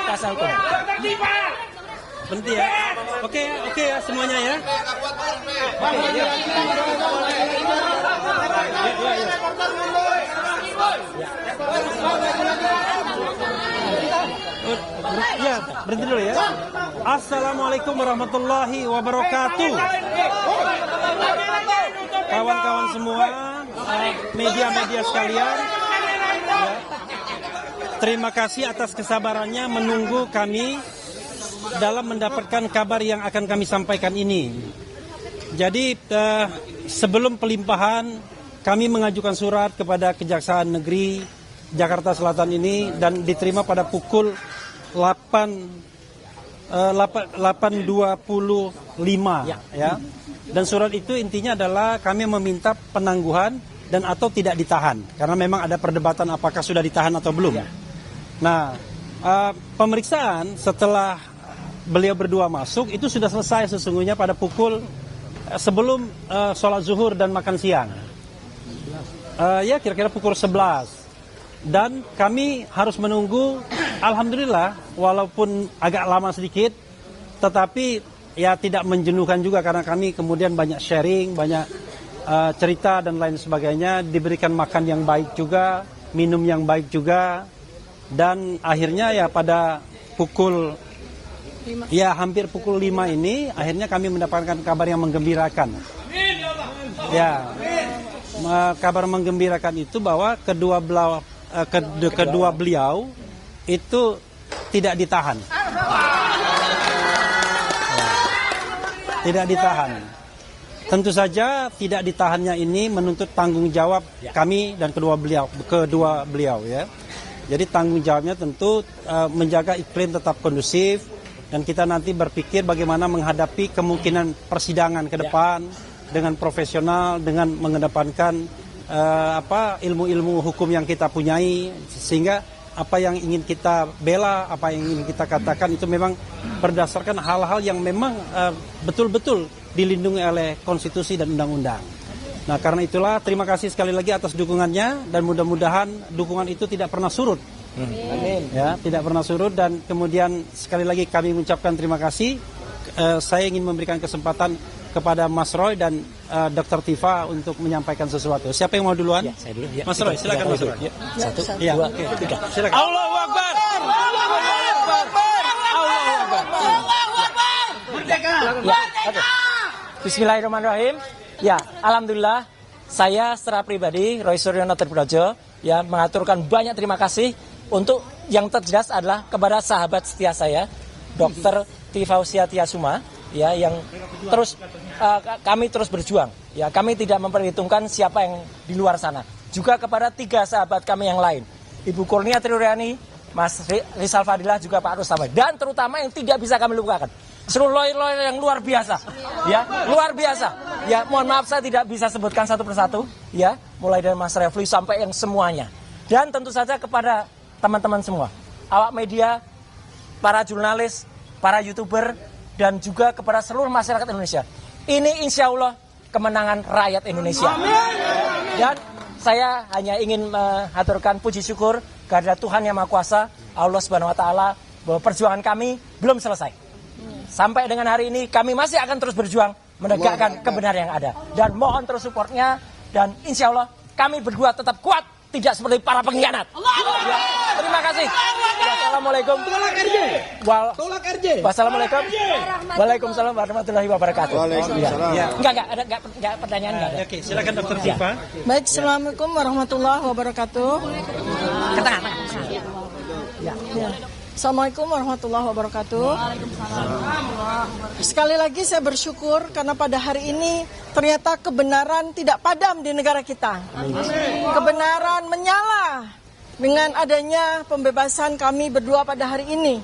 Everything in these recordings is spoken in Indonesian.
kuasa hukum. Berhenti ya. Oke ya semuanya ya. Ya, berhenti dulu ya. Assalamualaikum warahmatullahi wabarakatuh. Kawan-kawan semua, media-media sekalian, ya, terima kasih atas kesabarannya menunggu kami dalam mendapatkan kabar yang akan kami sampaikan ini. Jadi sebelum pelimpahan, kami mengajukan surat kepada Kejaksaan Negeri Jakarta Selatan ini dan diterima pada pukul 8.25 ya. Dan surat itu intinya adalah kami meminta penangguhan dan atau tidak ditahan karena memang ada perdebatan apakah sudah ditahan atau belum. Nah, pemeriksaan setelah beliau berdua masuk itu sudah selesai sesungguhnya pada pukul sebelum sholat zuhur dan makan siang. Ya kira-kira pukul 11. Dan kami harus menunggu, alhamdulillah walaupun agak lama sedikit, tetapi ya tidak menjenuhkan juga karena kami kemudian banyak sharing, banyak cerita dan lain sebagainya, diberikan makan yang baik juga, minum yang baik juga, dan akhirnya ya pada pukul ya hampir pukul 5 ini akhirnya kami mendapatkan kabar yang menggembirakan. Ya, kabar menggembirakan itu bahwa kedua beliau itu tidak ditahan. Tidak ditahan. Tentu saja tidak ditahannya ini menuntut tanggung jawab kami dan kedua beliau ya. Jadi tanggung jawabnya tentu menjaga iklim tetap kondusif dan kita nanti berpikir bagaimana menghadapi kemungkinan persidangan ke depan dengan profesional, dengan mengedepankan ilmu-ilmu hukum yang kita punyai, sehingga apa yang ingin kita bela, apa yang ingin kita katakan itu memang berdasarkan hal-hal yang memang betul-betul dilindungi oleh konstitusi dan undang-undang. Nah karena itulah terima kasih sekali lagi atas dukungannya dan mudah-mudahan dukungan itu tidak pernah surut. Amin. Ya, tidak pernah surut dan kemudian sekali lagi kami mengucapkan terima kasih. Saya ingin memberikan kesempatan kepada Mas Roy dan Dr. Tifa untuk menyampaikan sesuatu. Siapa yang mau duluan? Ya, saya dulu. Ya. Mas Roy, silakan Mas Roy. Ya. 1, ya, 2, 3. Silakan. Allahu Akbar. Allahu Akbar. Allahu Akbar. Merdeka. Ya, Bismillahirrahmanirrahim. Ya, alhamdulillah saya secara pribadi Roy Suryono Triprojo ya mengaturkan banyak terima kasih untuk yang terjelas adalah kepada sahabat setia saya Dr. Tifausia Tiasuma ya yang terus kami terus berjuang ya, kami tidak memperhitungkan siapa yang di luar sana, juga kepada 3 sahabat kami yang lain, Ibu Kurnia Triuriani, Mas Rizal Fadilah, juga Pak Rustamai, dan terutama yang tidak bisa kami lupakan seluruh lawyer-lawyer yang luar biasa ya, luar biasa ya. Mohon maaf saya tidak bisa sebutkan satu persatu ya, mulai dari Mas Refli sampai yang semuanya, dan tentu saja kepada teman-teman semua, awak media, para jurnalis, para YouTuber, dan juga kepada seluruh masyarakat Indonesia. Ini insya Allah kemenangan rakyat Indonesia. Dan saya hanya ingin mengaturkan puji syukur kepada Tuhan Yang Maha Kuasa, Allah Subhanahu Wa Taala, bahwa perjuangan kami belum selesai. Sampai dengan hari ini kami masih akan terus berjuang menegakkan kebenaran yang ada. Dan mohon terus supportnya, dan insya Allah kami berdua tetap kuat, tidak seperti para pengkhianat. Ya, terima kasih. Wassalamualaikum. Tolak RJ. Wassalamualaikum. Waalaikumsalam warahmatullahi wabarakatuh. Waalaikumsalam. Ya. Enggak pertanyaan enggak ada. Oke, silakan Dr. Tifa. Baik, Assalamualaikum warahmatullahi wabarakatuh. Ke tengah. Ya. Assalamualaikum warahmatullahi wabarakatuh. Sekali lagi saya bersyukur karena pada hari ini ternyata kebenaran tidak padam di negara kita. Kebenaran menyala dengan adanya pembebasan kami berdua pada hari ini.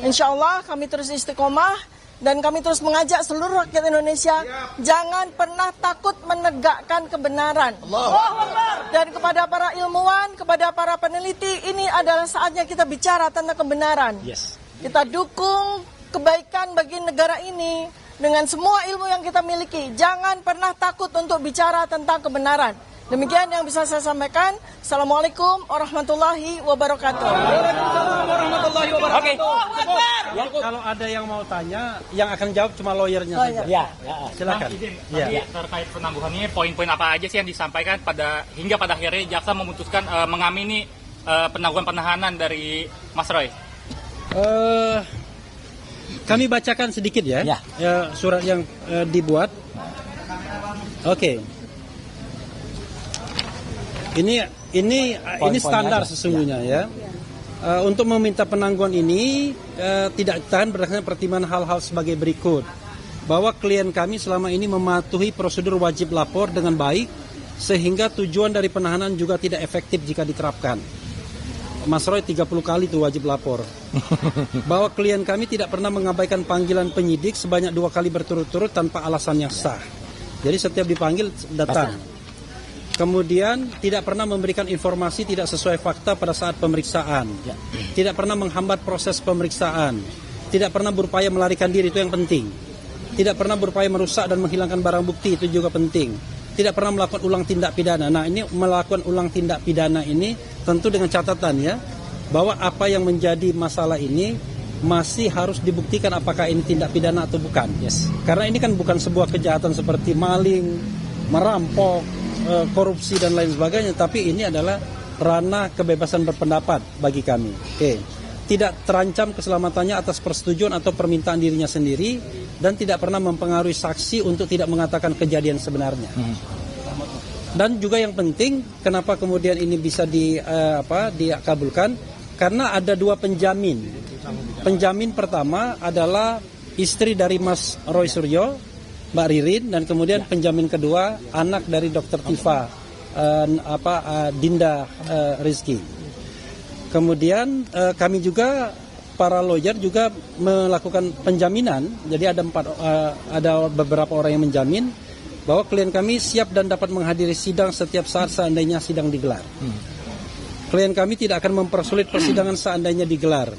Insya Allah kami terus istiqomah dan kami terus mengajak seluruh rakyat Indonesia jangan pernah takut menegakkan kebenaran. Dan kepada para ilmuwan, kepada para peneliti, ini adalah saatnya kita bicara tentang kebenaran. Kita dukung kebaikan bagi negara ini dengan semua ilmu yang kita miliki. Jangan pernah takut untuk bicara tentang kebenaran. Demikian yang bisa saya sampaikan. Assalamualaikum warahmatullahi wabarakatuh. Waalaikumsalam warahmatullahi wabarakatuh. Ya, kalau ada yang mau tanya, yang akan jawab cuma lawyernya Lawyer. saja. Ya, Silakan. Tadi terkait penangguhannya, poin-poin apa aja sih yang disampaikan hingga pada akhirnya jaksa memutuskan mengamini penangguhan penahanan dari Mas Roy? Kami bacakan sedikit ya, Ya. surat yang dibuat. Oke. Ini standar aja. sesungguhnya ya. Untuk meminta penangguhan ini tidak ditahan berdasarkan pertimbangan hal-hal sebagai berikut. Bahwa klien kami selama ini mematuhi prosedur wajib lapor dengan baik sehingga tujuan dari penahanan juga tidak efektif jika diterapkan. Mas Roy 30 kali itu wajib lapor. Bahwa klien kami tidak pernah mengabaikan panggilan penyidik sebanyak 2 kali berturut-turut tanpa alasan yang sah. Jadi setiap dipanggil datang. Kemudian tidak pernah memberikan informasi tidak sesuai fakta pada saat pemeriksaan. Tidak pernah menghambat proses pemeriksaan. Tidak pernah berupaya melarikan diri, itu yang penting. Tidak pernah berupaya merusak dan menghilangkan barang bukti, itu juga penting. Tidak pernah melakukan ulang tindak pidana. Nah, ini melakukan ulang tindak pidana ini tentu dengan catatan ya, bahwa apa yang menjadi masalah ini masih harus dibuktikan apakah ini tindak pidana atau bukan. Yes. Karena ini kan bukan sebuah kejahatan seperti maling, merampok, korupsi dan lain sebagainya, tapi ini adalah ranah kebebasan berpendapat bagi kami. Oke. Tidak terancam keselamatannya atas persetujuan atau permintaan dirinya sendiri dan tidak pernah mempengaruhi saksi untuk tidak mengatakan kejadian sebenarnya. Dan juga yang penting, kenapa kemudian ini bisa dikabulkan? Karena ada 2 penjamin. Penjamin pertama adalah istri dari Mas Roy Suryo, Mbak Ririn, dan kemudian penjamin kedua anak dari Dr. Tifa, Dinda Rizky. Kemudian kami juga para lawyer juga melakukan penjaminan. Jadi ada beberapa orang yang menjamin bahwa klien kami siap dan dapat menghadiri sidang setiap saat seandainya sidang digelar. Klien kami tidak akan mempersulit persidangan seandainya digelar.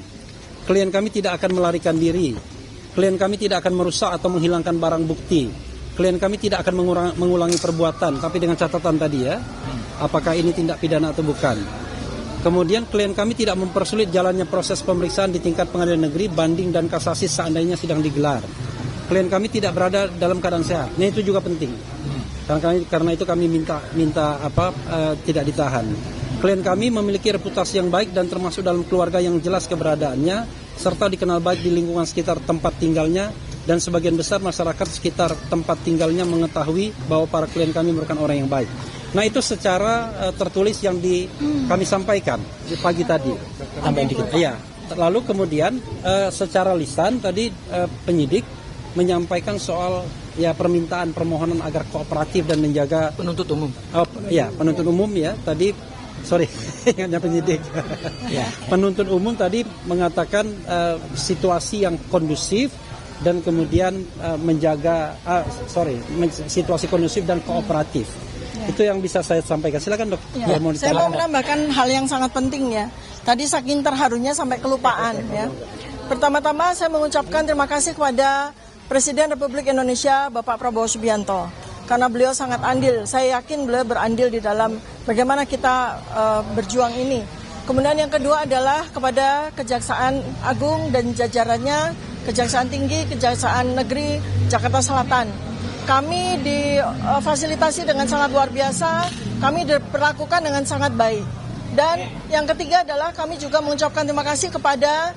Klien kami tidak akan melarikan diri. Klien kami tidak akan merusak atau menghilangkan barang bukti. Klien kami tidak akan mengulangi perbuatan, tapi dengan catatan tadi ya, apakah ini tindak pidana atau bukan. Kemudian klien kami tidak mempersulit jalannya proses pemeriksaan di tingkat pengadilan negeri, banding dan kasasi seandainya sidang digelar. Klien kami tidak berada dalam keadaan sehat. Nah, itu juga penting. Karena itu kami minta tidak ditahan. Klien kami memiliki reputasi yang baik dan termasuk dalam keluarga yang jelas keberadaannya, serta dikenal baik di lingkungan sekitar tempat tinggalnya, dan sebagian besar masyarakat sekitar tempat tinggalnya mengetahui bahwa para klien kami merupakan orang yang baik. Nah, itu secara tertulis yang kami sampaikan di pagi tadi. Tambahin dikit. Iya. Lalu kemudian secara lisan tadi penyidik menyampaikan soal permintaan permohonan agar kooperatif dan menjaga Penuntut umum. Penuntut umum ya tadi. Sorry, ingatnya penyidik. Penuntut umum tadi mengatakan situasi yang kondusif dan kemudian situasi kondusif dan kooperatif. Itu yang bisa saya sampaikan. Silakan, Dok. Ya, saya mau menambahkan hal yang sangat penting ya. Tadi saking terharunya sampai kelupaan ya. Pertama-tama saya mengucapkan terima kasih kepada Presiden Republik Indonesia Bapak Prabowo Subianto. Karena beliau sangat andil, saya yakin beliau berandil di dalam bagaimana kita berjuang ini. Kemudian yang kedua adalah kepada Kejaksaan Agung dan jajarannya, Kejaksaan Tinggi, Kejaksaan Negeri Jakarta Selatan. Kami difasilitasi dengan sangat luar biasa, kami diperlakukan dengan sangat baik. Dan yang ketiga adalah kami juga mengucapkan terima kasih kepada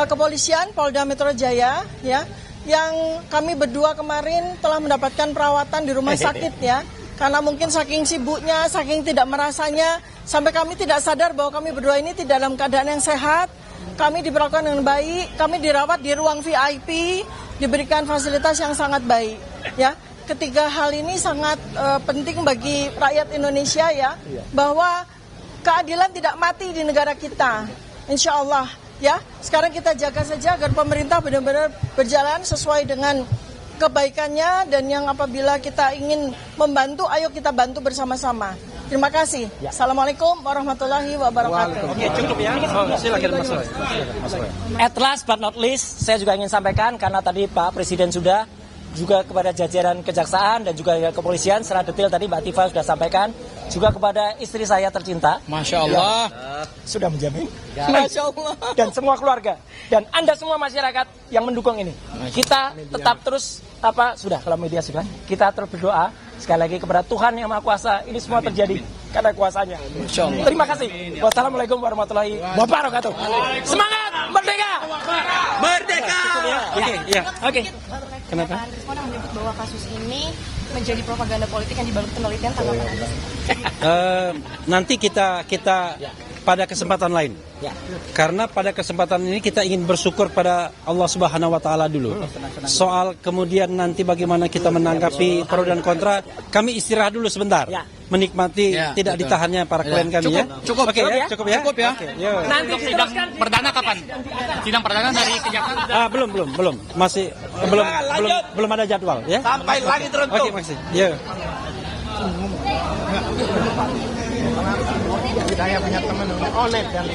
Kepolisian Polda Metro Jaya ya, yang kami berdua kemarin telah mendapatkan perawatan di rumah sakit ya. Karena mungkin saking sibuknya, saking tidak merasanya, sampai kami tidak sadar bahwa kami berdua ini tidak dalam keadaan yang sehat. Kami diperlakukan dengan baik, kami dirawat di ruang VIP, diberikan fasilitas yang sangat baik ya. Ketiga hal ini sangat penting bagi rakyat Indonesia ya, bahwa keadilan tidak mati di negara kita, insya Allah. Ya, sekarang kita jaga saja agar pemerintah benar-benar berjalan sesuai dengan kebaikannya, dan yang apabila kita ingin membantu, ayo kita bantu bersama-sama. Terima kasih. Assalamualaikum warahmatullahi wabarakatuh. Oke, cukup ya. Silakan Mas Roy. At last but not least, saya juga ingin sampaikan karena tadi Pak Presiden sudah juga kepada jajaran kejaksaan dan juga kepolisian secara detail tadi Mbak Tifa sudah sampaikan. juga kepada istri saya tercinta. Masya Allah. Sudah menjamin. Masya Allah. Dan semua keluarga dan Anda semua masyarakat yang mendukung ini. Kita tetap terus sudah kalau media sudah. Kita terus berdoa sekali lagi kepada Tuhan Yang Maha Kuasa, ini semua terjadi karena kuasanya. Masya Allah. Terima kasih. Wassalamualaikum warahmatullahi wabarakatuh. Semangat merdeka. Merdeka. Oke. Kenapa? Pak Antarsman menyebut bahwa kasus ini menjadi propaganda politik yang dibalut penelitian, tanggapan Anda? Nanti kita pada kesempatan lain. Karena pada kesempatan ini kita ingin bersyukur pada Allah Subhanahu wa taala dulu. Soal kemudian nanti bagaimana kita menanggapi pro dan kontra, kami istirahat dulu sebentar. Menikmati tidak ditahannya para klien kami ya. Cukup. Oke ya, cukup ya. Cukup ya. Oke, yuk. Nanti Sidang perdana kapan? Sidang perdana dari kejaksaan sudah Belum. Masih belum ada jadwal ya. Sampai lagi teruntuk. Oke, makasih. Ya. Saya punya teman onet yang